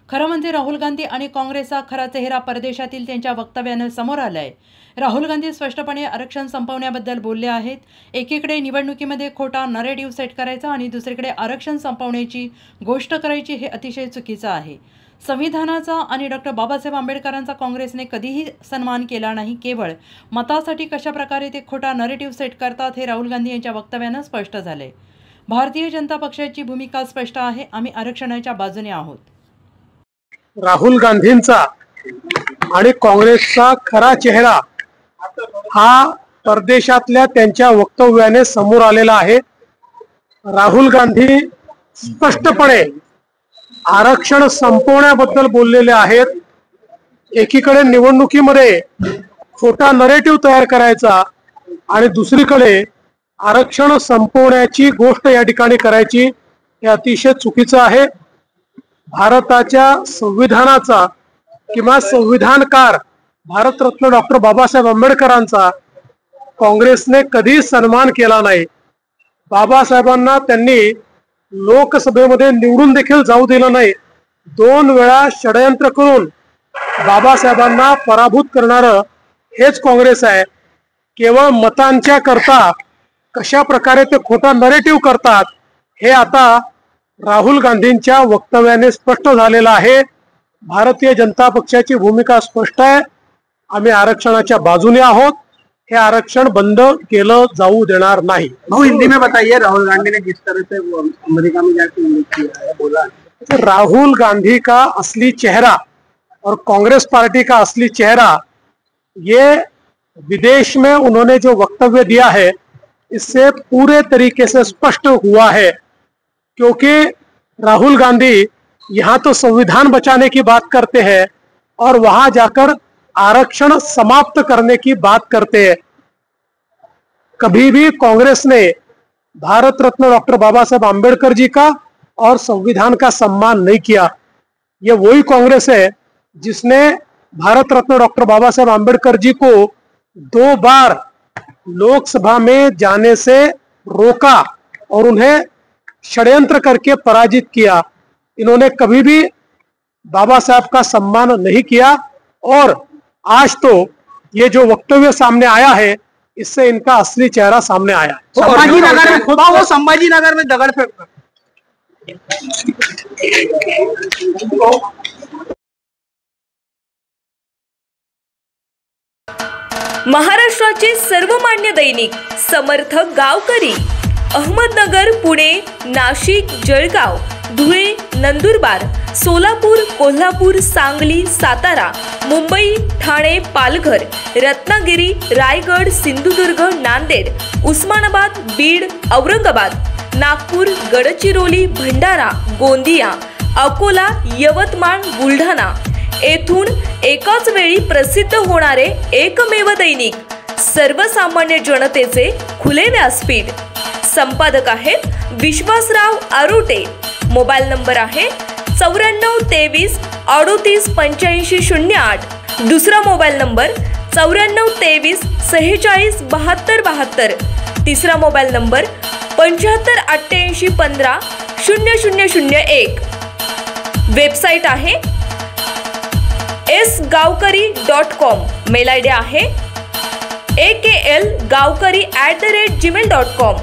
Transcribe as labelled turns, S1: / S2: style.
S1: खरं म्हणजे राहुल गांधी आणि काँग्रेसचा खरा चेहरा परदेशातील त्यांच्या वक्तव्यानं समोर आलाय। राहुल गांधी स्पष्टपणे आरक्षण संपवण्याबद्दल बोलले आहेत। एकीकडे निवडणुकीमध्ये खोटा नरेटिव्ह सेट करायचा आणि दुसरीकडे आरक्षण संपवण्याची गोष्ट करायची हे अतिशय चुकीचं आहे। संविधानाचा आणि डॉक्टर बाबासाहेब आंबेडकरांचा काँग्रेसने कधीही सन्मान केला नाही। केवळ मतासाठी कशा प्रकारे ते खोटा नरेटिव्ह सेट करतात हे राहुल गांधी यांच्या वक्तव्यानं स्पष्ट झाले। भारतीय जनता पक्षाची भूमिका स्पष्ट आहे, आम्ही आरक्षणाच्या बाजूने आहोत।
S2: राहुल गांधींचा आणि काँग्रेसचा खरा चेहरा हा परदेशातल्या त्यांच्या वक्तव्याने समोर आलेला आहे। राहुल गांधी स्पष्टपणे आरक्षण संपवण्याबद्दल बोललेले आहेत। एकीकडे निवडणुकीमध्ये खोटा नरेटिव्ह तयार करायचा आणि दुसरीकडे आरक्षण संपवण्याची गोष्ट या ठिकाणी करायची हे अतिशय चुकीचं आहे। भारताच्या संविधानाचा किंवा संविधानकार भारतरत्न डॉक्टर बाबासाहेब आंबेडकरांचा काँग्रेसने कधी सन्मान केला नाही। बाबासाहेबांना त्यांनी लोकसभेमध्ये निवडून देखील जाऊ दिलं नाही। 2 वेळा षडयंत्र करून बाबासाहेबांना पराभूत करणारं हेच काँग्रेस आहे। केवळ मतांच्या करता कशा प्रकारे ते खोटा नरेटिव्ह करतात हे आता राहुल गांधींच्या वक्तव्याने स्पष्ट झालेलं आहे। भारतीय जनता पक्षाची भूमिका स्पष्ट आहे, आम्ही आरक्षणाच्या बाजूने आहोत। हे आरक्षण बंद केलं जाऊ देणार नहीं।
S3: भाऊ हिंदी में बताइए, राहुल गांधी ने किस तरह से अमेरिका में जाकर किया है, बोला।
S2: राहुल गांधी का असली चेहरा और कांग्रेस पार्टी का असली चेहरा, ये विदेश में उन्होंने जो वक्तव्य दिया है इससे पूरे तरीके से स्पष्ट हुआ है। क्योंकि राहुल गांधी यहाँ तो संविधान बचाने की बात करते हैं और वहां जाकर आरक्षण समाप्त करने की बात करते हैं। कभी भी कांग्रेस ने भारत रत्न डॉक्टर बाबा साहेब आंबेडकर जी का और संविधान का सम्मान नहीं किया। ये वही कांग्रेस है जिसने भारत रत्न डॉक्टर बाबा साहेब आंबेडकर जी को 2 बार लोकसभा में जाने से रोका और उन्हें षड्यंत्र करके पराजित किया। इन्होंने कभी भी बाबा साहब का सम्मान नहीं किया और आज तो ये जो वक्तव्य सामने आया है इससे इनका असली चेहरा सामने आया।
S3: संभाजीनगर में दगड़फेक
S4: महाराष्ट्राचे सर्वमान्य दैनिक समर्थ गावकरी अहमदनगर, पुणे, नाशिक, जळगाव, धुळे, नंदुरबार, सोलापूर, कोल्हापूर, सांगली, सातारा, मुंबई, ठाणे, पालघर, रत्नागिरी, रायगड, सिंधुदुर्ग, नांदेड, उस्मानाबाद, बीड, औरंगाबाद, नागपूर, गडचिरोली, भंडारा, गोंदिया, अकोला, यवतमाळ, बुलढाणा येथून एकाच वेळी प्रसिद्ध होणारे एकमेव दैनिक, सर्वसामान्य जनतेचे खुले व्यासपीठ। संपादक आहेत विश्वासराव आरोटे। मोबाईल नंबर आहे 94 23 38 85 08। दुसरा मोबाईल नंबर 94 23 46 72 72। तिसरा मोबाईल नंबर 75 88 15 0001। वेबसाईट आहे sgavkari.com। मेल आयडी आहे akl gavkari@gmail.com।